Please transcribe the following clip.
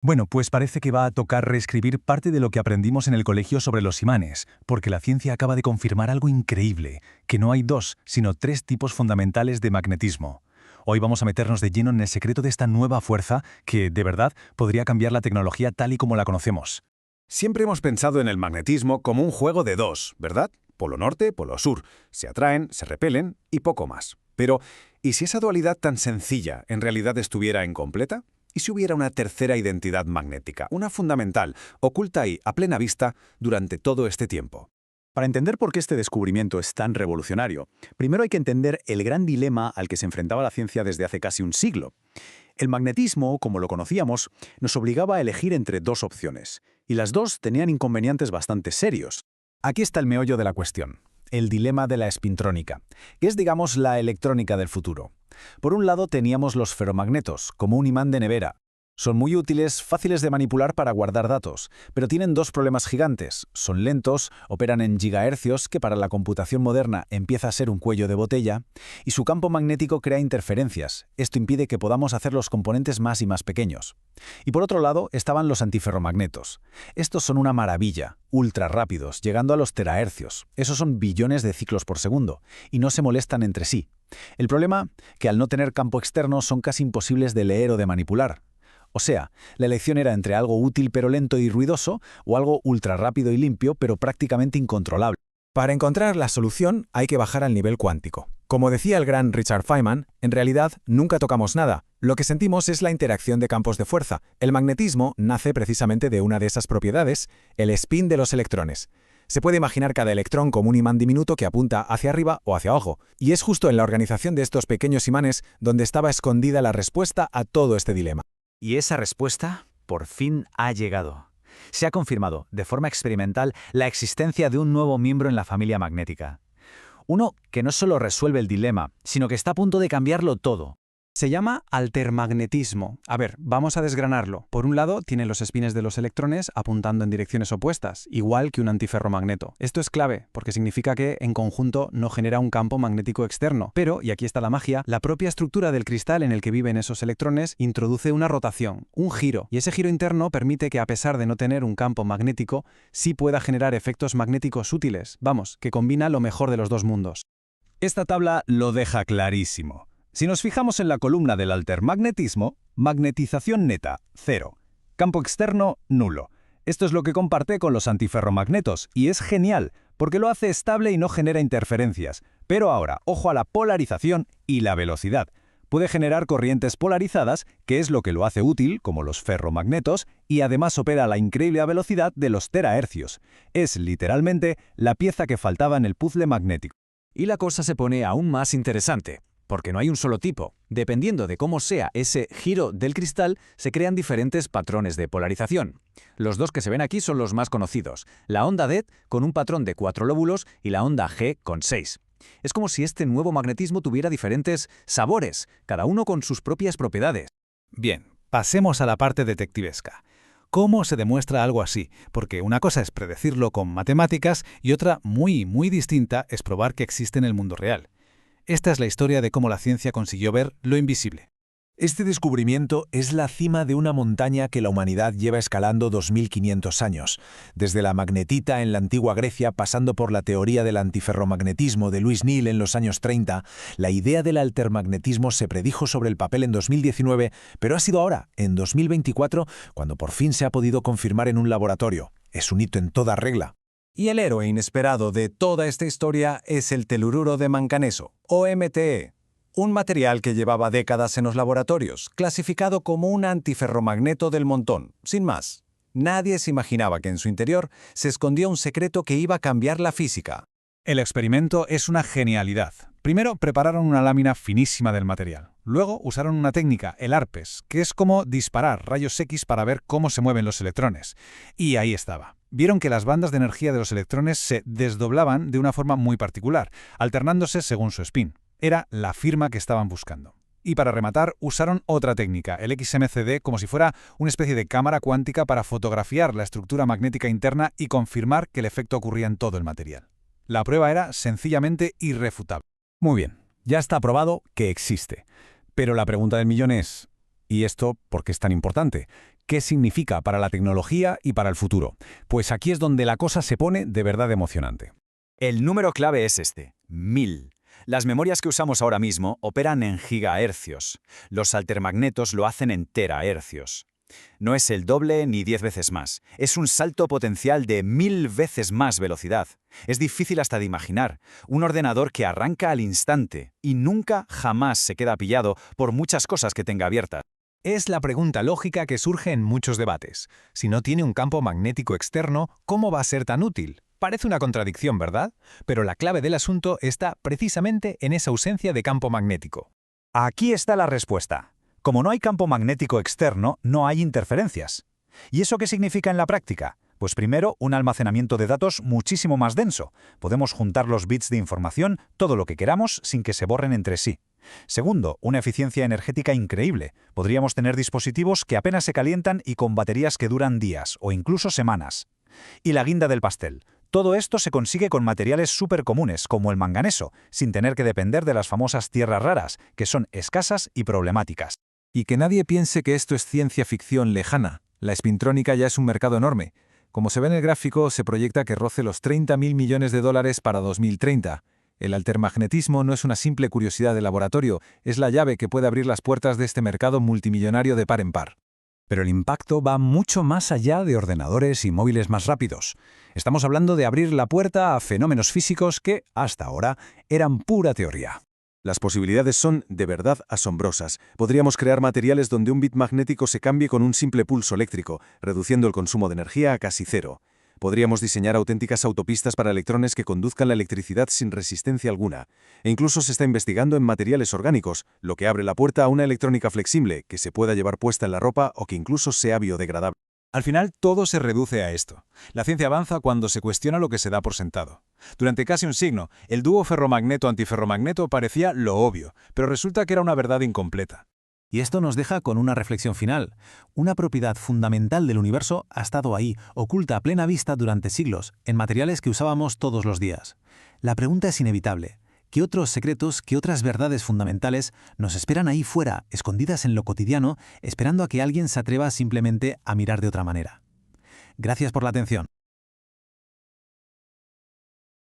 Bueno, pues parece que va a tocar reescribir parte de lo que aprendimos en el colegio sobre los imanes, porque la ciencia acaba de confirmar algo increíble, que no hay dos, sino tres tipos fundamentales de magnetismo. Hoy vamos a meternos de lleno en el secreto de esta nueva fuerza que, de verdad, podría cambiar la tecnología tal y como la conocemos. Siempre hemos pensado en el magnetismo como un juego de dos, ¿verdad? Polo norte, polo sur. Se atraen, se repelen y poco más. Pero, ¿y si esa dualidad tan sencilla en realidad estuviera incompleta? ¿Y si hubiera una tercera identidad magnética, una fundamental, oculta ahí, a plena vista, durante todo este tiempo? Para entender por qué este descubrimiento es tan revolucionario, primero hay que entender el gran dilema al que se enfrentaba la ciencia desde hace casi un siglo. El magnetismo, como lo conocíamos, nos obligaba a elegir entre dos opciones, y las dos tenían inconvenientes bastante serios. Aquí está el meollo de la cuestión, el dilema de la espintrónica, que es, digamos, la electrónica del futuro. Por un lado teníamos los ferromagnetos, como un imán de nevera. Son muy útiles, fáciles de manipular para guardar datos, pero tienen dos problemas gigantes. Son lentos, operan en gigahercios, que para la computación moderna empieza a ser un cuello de botella, y su campo magnético crea interferencias. Esto impide que podamos hacer los componentes más y más pequeños. Y por otro lado estaban los antiferromagnetos. Estos son una maravilla, ultra rápidos, llegando a los terahercios. Esos son billones de ciclos por segundo, y no se molestan entre sí. El problema, que al no tener campo externo son casi imposibles de leer o de manipular. O sea, la elección era entre algo útil pero lento y ruidoso o algo ultra rápido y limpio pero prácticamente incontrolable. Para encontrar la solución hay que bajar al nivel cuántico. Como decía el gran Richard Feynman, en realidad nunca tocamos nada. Lo que sentimos es la interacción de campos de fuerza. El magnetismo nace precisamente de una de esas propiedades, el spin de los electrones. Se puede imaginar cada electrón como un imán diminuto que apunta hacia arriba o hacia abajo. Y es justo en la organización de estos pequeños imanes donde estaba escondida la respuesta a todo este dilema. Y esa respuesta, por fin, ha llegado. Se ha confirmado, de forma experimental, la existencia de un nuevo miembro en la familia magnética. Uno que no solo resuelve el dilema, sino que está a punto de cambiarlo todo. Se llama altermagnetismo. A ver, vamos a desgranarlo. Por un lado, tiene los espines de los electrones apuntando en direcciones opuestas, igual que un antiferromagneto. Esto es clave, porque significa que, en conjunto, no genera un campo magnético externo. Pero, y aquí está la magia, la propia estructura del cristal en el que viven esos electrones introduce una rotación, un giro, y ese giro interno permite que, a pesar de no tener un campo magnético, sí pueda generar efectos magnéticos útiles. Vamos, que combina lo mejor de los dos mundos. Esta tabla lo deja clarísimo. Si nos fijamos en la columna del altermagnetismo, magnetización neta, 0. Campo externo, nulo. Esto es lo que comparte con los antiferromagnetos, y es genial, porque lo hace estable y no genera interferencias. Pero ahora, ojo a la polarización y la velocidad. Puede generar corrientes polarizadas, que es lo que lo hace útil, como los ferromagnetos, y además opera a la increíble velocidad de los terahercios. Es, literalmente, la pieza que faltaba en el puzzle magnético. Y la cosa se pone aún más interesante. Porque no hay un solo tipo. Dependiendo de cómo sea ese giro del cristal, se crean diferentes patrones de polarización. Los dos que se ven aquí son los más conocidos. La onda D con un patrón de 4 lóbulos y la onda G con 6. Es como si este nuevo magnetismo tuviera diferentes sabores, cada uno con sus propias propiedades. Bien, pasemos a la parte detectivesca. ¿Cómo se demuestra algo así? Porque una cosa es predecirlo con matemáticas y otra muy distinta es probar que existe en el mundo real. Esta es la historia de cómo la ciencia consiguió ver lo invisible. Este descubrimiento es la cima de una montaña que la humanidad lleva escalando 2500 años, desde la magnetita en la antigua Grecia pasando por la teoría del antiferromagnetismo de Louis Néel en los años 30, la idea del altermagnetismo se predijo sobre el papel en 2019, pero ha sido ahora, en 2024, cuando por fin se ha podido confirmar en un laboratorio. Es un hito en toda regla. Y el héroe inesperado de toda esta historia es el telururo de manganeso, o MTE, un material que llevaba décadas en los laboratorios, clasificado como un antiferromagneto del montón, sin más. Nadie se imaginaba que en su interior se escondía un secreto que iba a cambiar la física. El experimento es una genialidad. Primero prepararon una lámina finísima del material. Luego usaron una técnica, el ARPES, que es como disparar rayos X para ver cómo se mueven los electrones. Y ahí estaba. Vieron que las bandas de energía de los electrones se desdoblaban de una forma muy particular, alternándose según su spin. Era la firma que estaban buscando. Y para rematar, usaron otra técnica, el XMCD, como si fuera una especie de cámara cuántica para fotografiar la estructura magnética interna y confirmar que el efecto ocurría en todo el material. La prueba era sencillamente irrefutable. Muy bien, ya está probado que existe. Pero la pregunta del millón es, ¿y esto por qué es tan importante? ¿Qué significa para la tecnología y para el futuro? Pues aquí es donde la cosa se pone de verdad emocionante. El número clave es este, 1000. Las memorias que usamos ahora mismo operan en gigahercios. Los altermagnetos lo hacen en terahercios. No es el doble ni 10 veces más. Es un salto potencial de 1000 veces más velocidad. Es difícil hasta de imaginar. Un ordenador que arranca al instante y nunca jamás se queda pillado por muchas cosas que tenga abiertas. Es la pregunta lógica que surge en muchos debates. Si no tiene un campo magnético externo, ¿cómo va a ser tan útil? Parece una contradicción, ¿verdad? Pero la clave del asunto está precisamente en esa ausencia de campo magnético. Aquí está la respuesta. Como no hay campo magnético externo, no hay interferencias. ¿Y eso qué significa en la práctica? Pues primero, un almacenamiento de datos muchísimo más denso. Podemos juntar los bits de información todo lo que queramos sin que se borren entre sí. Segundo, una eficiencia energética increíble. Podríamos tener dispositivos que apenas se calientan y con baterías que duran días o incluso semanas. Y la guinda del pastel. Todo esto se consigue con materiales súper comunes, como el manganeso, sin tener que depender de las famosas tierras raras, que son escasas y problemáticas. Y que nadie piense que esto es ciencia ficción lejana. La espintrónica ya es un mercado enorme. Como se ve en el gráfico, se proyecta que roce los 30.000 millones de dólares para 2030. El altermagnetismo no es una simple curiosidad de laboratorio, es la llave que puede abrir las puertas de este mercado multimillonario de par en par. Pero el impacto va mucho más allá de ordenadores y móviles más rápidos. Estamos hablando de abrir la puerta a fenómenos físicos que, hasta ahora, eran pura teoría. Las posibilidades son de verdad asombrosas. Podríamos crear materiales donde un bit magnético se cambie con un simple pulso eléctrico, reduciendo el consumo de energía a casi cero. Podríamos diseñar auténticas autopistas para electrones que conduzcan la electricidad sin resistencia alguna. E incluso se está investigando en materiales orgánicos, lo que abre la puerta a una electrónica flexible que se pueda llevar puesta en la ropa o que incluso sea biodegradable. Al final, todo se reduce a esto. La ciencia avanza cuando se cuestiona lo que se da por sentado. Durante casi un siglo, el dúo ferromagneto-antiferromagneto parecía lo obvio, pero resulta que era una verdad incompleta. Y esto nos deja con una reflexión final. Una propiedad fundamental del universo ha estado ahí, oculta a plena vista durante siglos, en materiales que usábamos todos los días. La pregunta es inevitable. ¿Qué otros secretos, qué otras verdades fundamentales nos esperan ahí fuera, escondidas en lo cotidiano, esperando a que alguien se atreva simplemente a mirar de otra manera? Gracias por la atención.